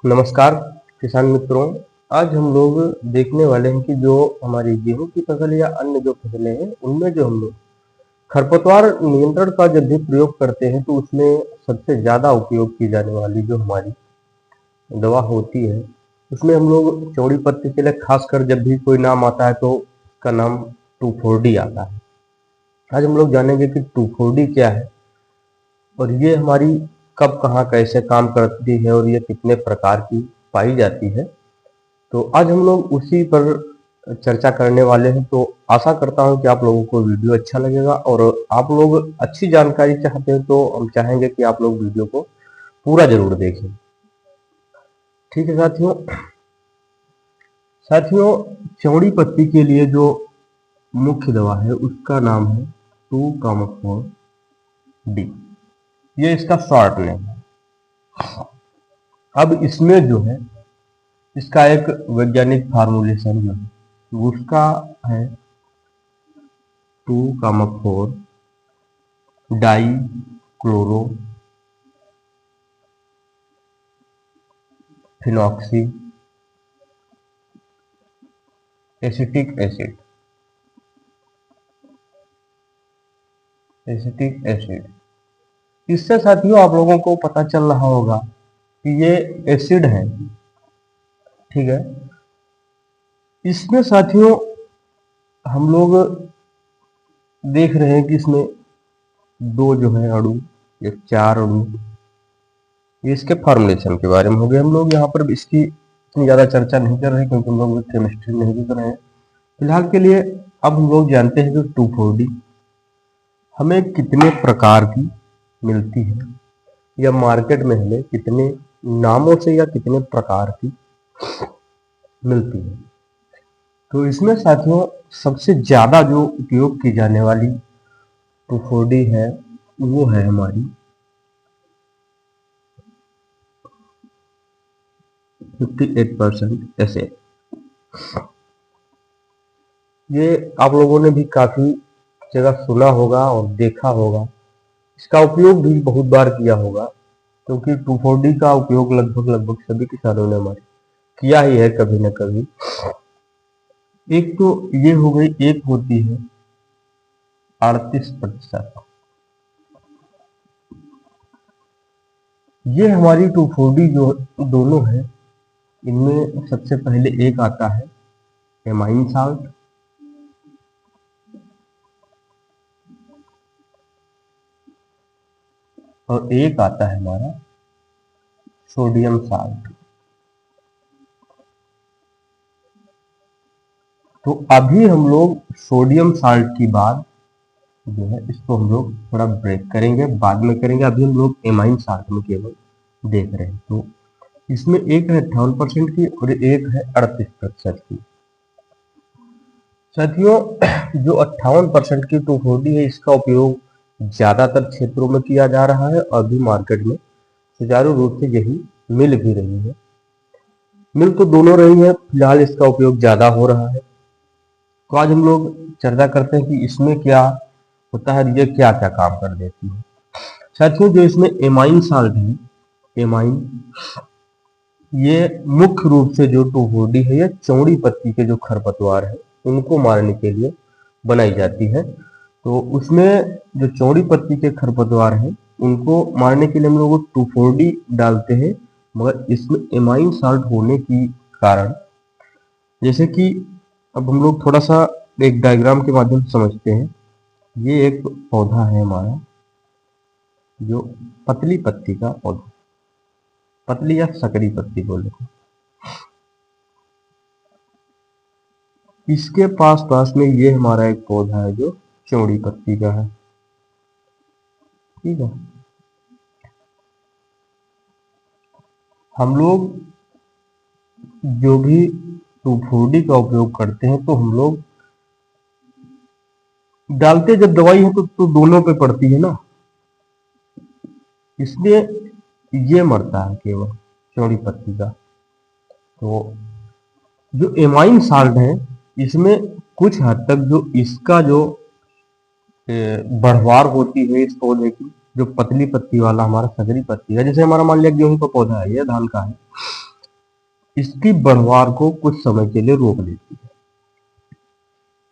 नमस्कार किसान मित्रों। आज हम लोग देखने वाले हैं कि जो हमारी गेहूं की फसल या अन्य जो फसलें हैं उनमें जो हम लोग खरपतवार नियंत्रण का जब भी प्रयोग करते हैं तो उसमें सबसे ज़्यादा उपयोग की जाने वाली जो हमारी दवा होती है उसमें हम लोग चौड़ी पत्ती के लिए खासकर जब भी कोई नाम आता है तो उसका नाम 2,4-D आता है। आज हम लोग जानेंगे कि 2,4-D क्या है और ये हमारी कब कहाँ कैसे काम करती है और ये कितने प्रकार की पाई जाती है। तो आज हम लोग उसी पर चर्चा करने वाले हैं। तो आशा करता हूं कि आप लोगों को वीडियो अच्छा लगेगा और आप लोग अच्छी जानकारी चाहते हैं तो हम चाहेंगे कि आप लोग वीडियो को पूरा जरूर देखें। ठीक है साथियों। साथियों, चौड़ी पत्ती के लिए जो मुख्य दवा है उसका नाम है 2,4-D। ये इसका शॉर्ट नेम है। अब इसमें जो है इसका एक वैज्ञानिक फार्मूलेशन जो है उसका है 2,4 die chloro phenoxy acetic acid. इससे साथियों आप लोगों को पता चल रहा होगा कि ये एसिड है। ठीक है। इसमें साथियों हम लोग देख रहे हैं कि इसमें दो जो है अणु या चार अणु, ये इसके फॉर्मुलेशन के बारे में हो गए। हम लोग यहाँ पर इसकी इतनी ज़्यादा चर्चा नहीं कर रहे क्योंकि हम लोग केमिस्ट्री नहीं कर रहे हैं फिलहाल के लिए। अब हम लोग जानते हैं कि 2,4-D हमें कितने प्रकार की मिलती है या मार्केट में हमें कितने नामों से या कितने प्रकार की मिलती है। तो इसमें साथियों सबसे ज़्यादा जो उपयोग की जाने वाली 2,4-D है वो है हमारी 58% ऐसे। ये आप लोगों ने भी काफ़ी जगह सुना होगा और देखा होगा, इसका उपयोग भी बहुत बार किया होगा क्योंकि 2,4-D का उपयोग लगभग सभी किसानों ने हमारे किया ही है कभी न कभी। एक तो ये हो गई, एक होती है 38%। ये हमारी 2,4-D जो दोनों है इनमें सबसे पहले एक आता है एमाइन साल्ट और एक आता है हमारा सोडियम साल्ट। तो अभी हम लोग सोडियम साल्ट की बात जो है इसको हम लोग थोड़ा ब्रेक करेंगे, बाद में करेंगे। अभी हम लोग एमाइन साल्ट में केवल देख रहे हैं। तो इसमें एक है 58% की और एक है 38% की। साथियों जो 58% की 2,4-D है इसका उपयोग ज्यादातर क्षेत्रों में किया जा रहा है और अभी मार्केट में सुचारू रूप से यही मिल भी रही है। मिल तो दोनों रही है, फिलहाल इसका उपयोग ज्यादा हो रहा है। तो आज हम लोग चर्चा करते हैं कि इसमें क्या होता है, ये क्या क्या काम कर देती है। साथियों जो इसमें एमाइन साल्ट है, एमाइन ये मुख्य रूप से जो 2,4-D है ये चौड़ी पत्ती के जो खरपतवार है उनको मारने के लिए बनाई जाती है। तो उसमें जो चौड़ी पत्ती के खरपतवार हैं उनको मारने के लिए हम लोग 2,4-D डालते हैं, मगर इसमें एमाइन साल्ट होने की कारण, जैसे कि अब हम लोग थोड़ा सा एक डायग्राम के माध्यम से समझते हैं। ये एक पौधा है हमारा जो पतली पत्ती का पौधा, पतली या सकरी पत्ती बोले तो। इसके पास में ये हमारा एक पौधा है जो चौड़ी पत्ती का है। ठीक है। हम लोग जो भी 2,4-D का उपयोग करते हैं तो हम लोग डालते जब दवाई है तो दोनों पे पड़ती है ना, इसलिए ये मरता है केवल चौड़ी पत्ती का। तो जो एमाइन साल्ट है इसमें कुछ हद तक जो इसका जो बढ़वार होती है इस पौधे की, जो पतली पत्ती वाला हमारा सकरी पत्ती है, जैसे हमारा मान लिया गेहूं का पौधा है, ये धान का है, इसकी बढ़वार को कुछ समय के लिए रोक देती है।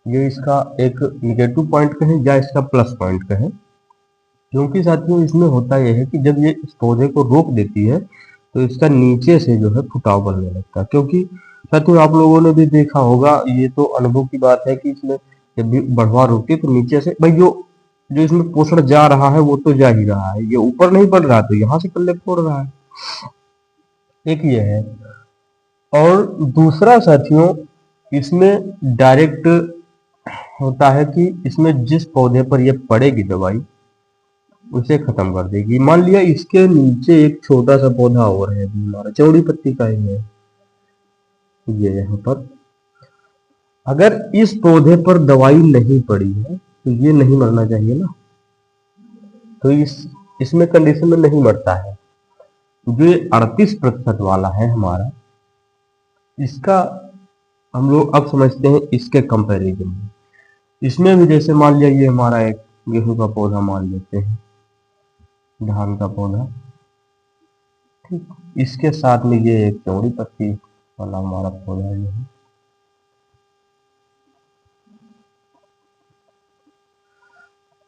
ये इसका एक निगेटिव पॉइंट कहें या इसका प्लस पॉइंट कहें, क्योंकि साथियों इसमें होता यह है कि जब ये इस पौधे को रोक देती है तो इसका नीचे से जो है फुटाव बनने लगता है। क्योंकि साथियों आप लोगों ने भी देखा होगा, ये तो अनुभव की बात है कि इसमें जब भी बढ़वार होती है तो नीचे से भाई जो जो इसमें पोषण जा रहा है वो तो जा ही रहा है, ये ऊपर नहीं बढ़ रहा तो यहाँ से पल्ले फोड़ रहा है। एक ये है, और दूसरा साथियों इसमें डायरेक्ट होता है कि इसमें जिस पौधे पर ये पड़ेगी दवाई उसे खत्म कर देगी। मान लिया इसके नीचे एक छोटा सा पौधा और है, हमारा चौड़ी पत्ती का ही है, ये यहाँ पर अगर इस पौधे पर दवाई नहीं पड़ी है तो ये नहीं मरना चाहिए ना, तो इसमें कंडीशन में नहीं मरता है। जो ये 38% वाला है हमारा, इसका हम लोग अब समझते हैं इसके कंपैरिजन में। इसमें भी जैसे मान लिया ये हमारा एक गेहूं का पौधा मान लेते हैं, धान का पौधा, ठीक, इसके साथ में ये एक चौड़ी पत्ती वाला हमारा पौधा है।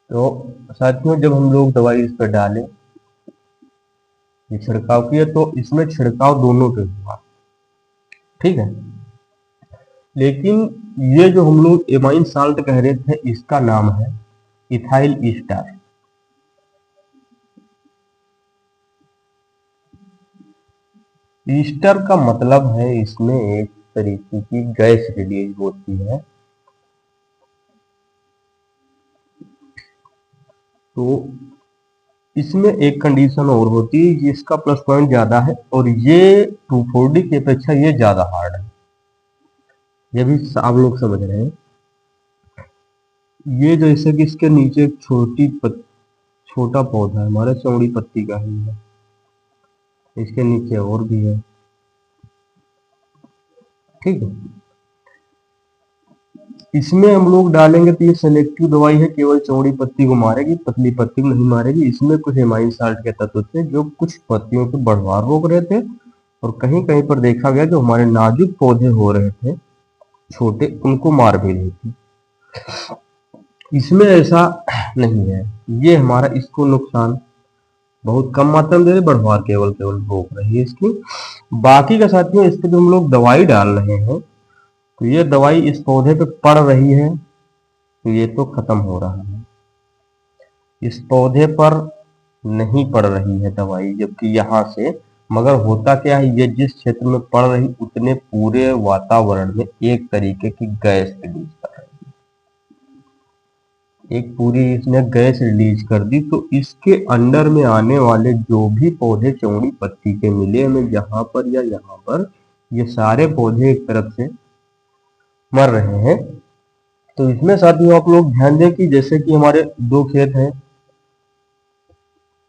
तो साथियों जब हम लोग दवाई इस पर डालें, ये छिड़काव किया तो इसमें छिड़काव दोनों पे हुआ, ठीक है। लेकिन ये जो हम लोग एमाइन साल्ट कह रहे थे इसका नाम है इथाइल ईस्टर। ईस्टर का मतलब है इसमें एक तरीके की गैस रिलीज होती है। तो इसमें एक कंडीशन और होती है जिसका प्लस पॉइंट ज्यादा है, और ये 2,4-D की अपेक्षा ये ज्यादा हार्ड है, ये भी आप लोग समझ रहे हैं। ये जैसे कि इसके नीचे एक छोटा पौधा है, हमारे चौड़ी पत्ती का ही है, इसके नीचे और भी है, ठीक है। इसमें हम लोग डालेंगे तो ये सेलेक्टिव दवाई है, केवल चौड़ी पत्ती को मारेगी, पतली पत्ती को नहीं मारेगी। इसमें कुछ एमाइन साल्ट के तत्व थे जो कुछ पत्तियों के बढ़वार रोक रहे थे, और कहीं कहीं पर देखा गया जो हमारे नाजुक पौधे हो रहे थे छोटे, उनको मार भी रही थी। इसमें ऐसा नहीं है, ये हमारा इसको नुकसान बहुत कम मात्रा में दे रहे, बढ़वार केवल केवल रोक रही है इसकी। बाकी का साथियों इस पर जो हम लोग दवाई डाल रहे हैं तो ये दवाई इस पौधे पे पड़ रही है तो ये तो खत्म हो रहा है, इस पौधे पर नहीं पड़ रही है दवाई, जबकि यहाँ से मगर होता क्या है, ये जिस क्षेत्र में पड़ रही उतने पूरे वातावरण में एक तरीके की गैस रिलीज कर रही है, एक पूरी इसने गैस रिलीज कर दी। तो इसके अंडर में आने वाले जो भी पौधे चौड़ी पत्ती के मिले हमें यहाँ पर या यहाँ पर, ये सारे पौधे एक तरफ से मर रहे हैं। तो इसमें साथियों आप लोग ध्यान दें कि जैसे कि हमारे 2 खेत हैं,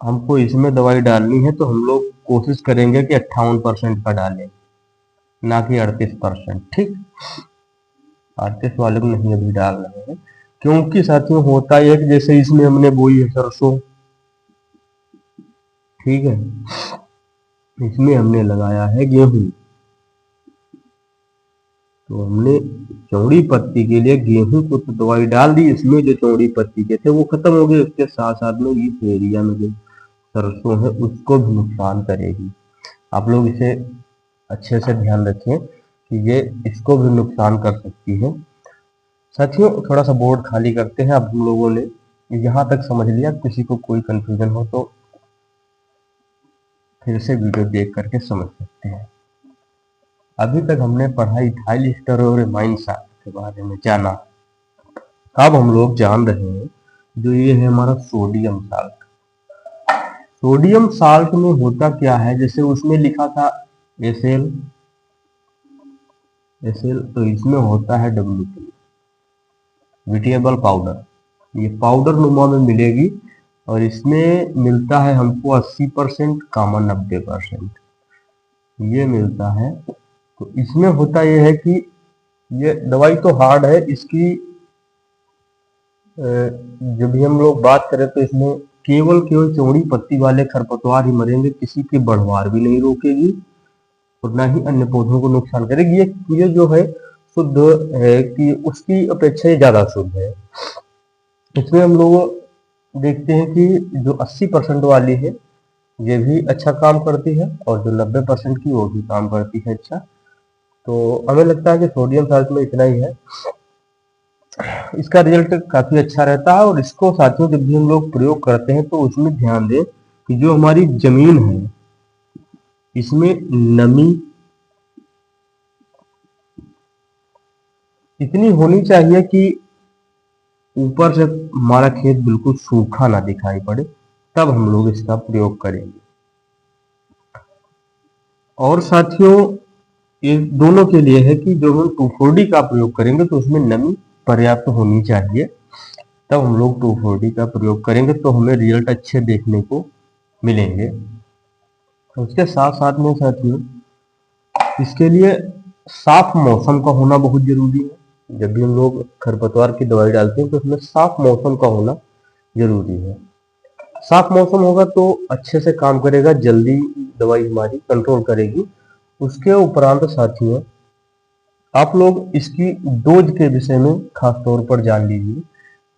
हमको इसमें दवाई डालनी है तो हम लोग कोशिश करेंगे कि 58% का डालें, ना कि 38%, ठीक। 38 वाले को नहीं अभी डाल रहे हैं, क्योंकि साथियों होता है कि जैसे इसमें हमने बोई है सरसों, ठीक है, इसमें हमने लगाया है गेहूं, तो हमने चौड़ी पत्ती के लिए गेहूं को तो दवाई डाल दी, इसमें जो चौड़ी पत्ती के थे वो खत्म हो गए, उसके साथ साथ में इस एरिया में जो सरसों है उसको भी नुकसान करेगी। आप लोग इसे अच्छे से ध्यान रखें कि ये इसको भी नुकसान कर सकती है। साथियों थोड़ा सा बोर्ड खाली करते हैं। अब हम लोगों ने यहाँ तक समझ लिया, किसी को कोई कंफ्यूजन हो तो फिर से वीडियो देख करके समझ सकते हैं। अभी तक हमने पढ़ा इथाइल ईस्टर और एमाइन साल्ट के बारे में जाना, अब हम लोग जान रहे हैं जो ये है हमारा सोडियम साल्ट। सोडियम साल्ट में होता क्या है, जैसे उसमें लिखा था एसेल, तो इसमें होता है WP, वेटिएबल पाउडर। ये पाउडर नुमा में मिलेगी और इसमें मिलता है हमको 80%, कॉमन 90% ये मिलता है। तो इसमें होता यह है कि ये दवाई तो हार्ड है, इसकी जब भी हम लोग बात करें तो इसमें केवल चौड़ी पत्ती वाले खरपतवार ही मरेंगे, किसी की बढ़वार भी नहीं रोकेगी और ना ही अन्य पौधों को नुकसान करेगी। ये जो है शुद्ध है कि उसकी अपेक्षा ये ज्यादा शुद्ध है। इसमें हम लोग देखते हैं कि जो 80% वाली है ये भी अच्छा काम करती है, और जो 90% की वो भी काम करती है अच्छा। तो हमें लगता है कि सोडियम साल्ट में इतना ही है, इसका रिजल्ट काफी अच्छा रहता है। और इसको साथियों जब भी हम लोग प्रयोग करते हैं तो उसमें ध्यान दें कि जो हमारी जमीन है इसमें नमी इतनी होनी चाहिए कि ऊपर से हमारा खेत बिल्कुल सूखा ना दिखाई पड़े, तब हम लोग इसका प्रयोग करेंगे। और साथियों ये दोनों के लिए है कि जो हम 2,4-D का प्रयोग करेंगे तो उसमें नमी पर्याप्त होनी चाहिए, तब हम लोग 2,4-D का प्रयोग करेंगे तो हमें रिजल्ट अच्छे देखने को मिलेंगे। उसके साथ साथ में साथियों इसके लिए साफ मौसम का होना बहुत जरूरी है। जब भी हम लोग खरपतवार की दवाई डालते हैं तो उसमें साफ मौसम का होना जरूरी है। साफ मौसम होगा तो अच्छे से काम करेगा, जल्दी दवाई हमारी कंट्रोल करेगी। उसके उपरांत साथियों आप लोग इसकी डोज के विषय में खास तौर पर जान लीजिए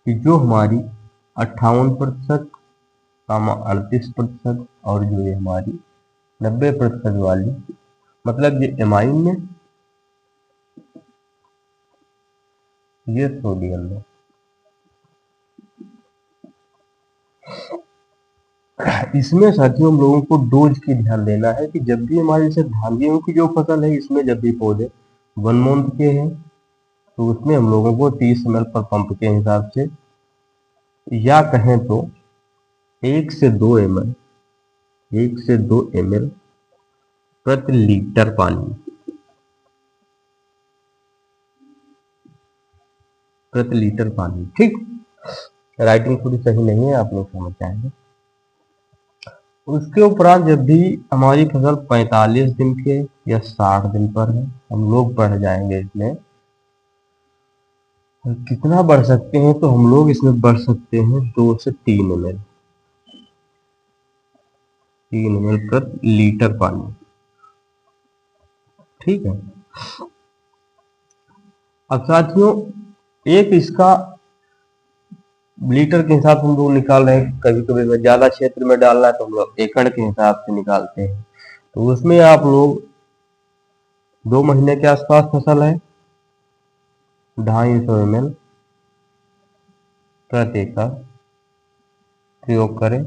कि जो हमारी 58%, 38% और जो ये हमारी 90% वाली, मतलब ये एमाइन में, ये सोडियम में, इसमें साथियों हम लोगों को डोज की ध्यान देना है कि जब भी हमारे जैसे धान गेहूं की जो फसल है इसमें जब भी पौधे 1 मंथ के हैं तो उसमें हम लोगों को 30 ml पर पंप के हिसाब से, या कहें तो 1 से 2 ml, 1 से 2 ml प्रति लीटर पानी, प्रति लीटर पानी। ठीक, राइटिंग थोड़ी सही नहीं है, आप लोग समझ जाएंगे। उसके उपरांत जब भी हमारी फसल 45 दिन के या 60 दिन पर है, हम लोग बढ़ जाएंगे इसमें। कितना बढ़ सकते हैं तो हम लोग इसमें बढ़ सकते हैं 2 से 3 ml, 3 ml प्रति लीटर पानी। ठीक है। अब साथियों एक इसका लीटर के हिसाब से हम लोग निकाल रहे हैं, कभी कभी में ज्यादा क्षेत्र में डालना है तो हम लोग एकड़ के हिसाब से निकालते हैं। तो उसमें आप लोग 2 महीने के आसपास फसल है, 250 ml प्रति एकड़ प्रयोग करें।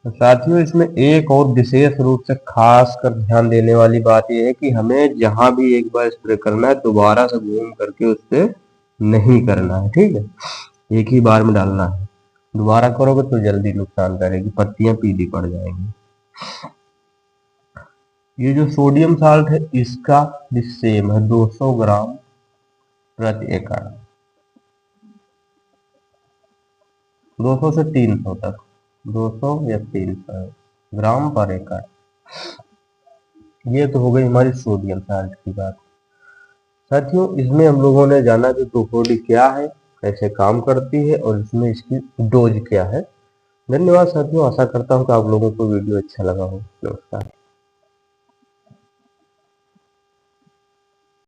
तो साथियों इसमें एक और विशेष रूप से खास कर ध्यान देने वाली बात यह है कि हमें जहां भी एक बार स्प्रे करना है दोबारा से घूम करके उस पर नहीं करना है। ठीक है, एक ही बार में डालना है, दोबारा करोगे तो जल्दी नुकसान करेगी, पत्तियां पीली पड़ जाएंगी। ये जो सोडियम साल्ट है इसका भी सेम है, 200 ग्राम प्रति एकड़, 200 से 300 तक, 200 या 300 ग्राम पर एकड़। ये तो हो गई हमारी सोडियम साल्ट की बात। साथियों इसमें हम लोगों ने जाना कि 2,4-D क्या है, कैसे काम करती है और इसमें इसकी डोज क्या है। धन्यवाद साथियों, आशा करता हूँ कि आप लोगों को वीडियो अच्छा लगा हो। नमस्कार।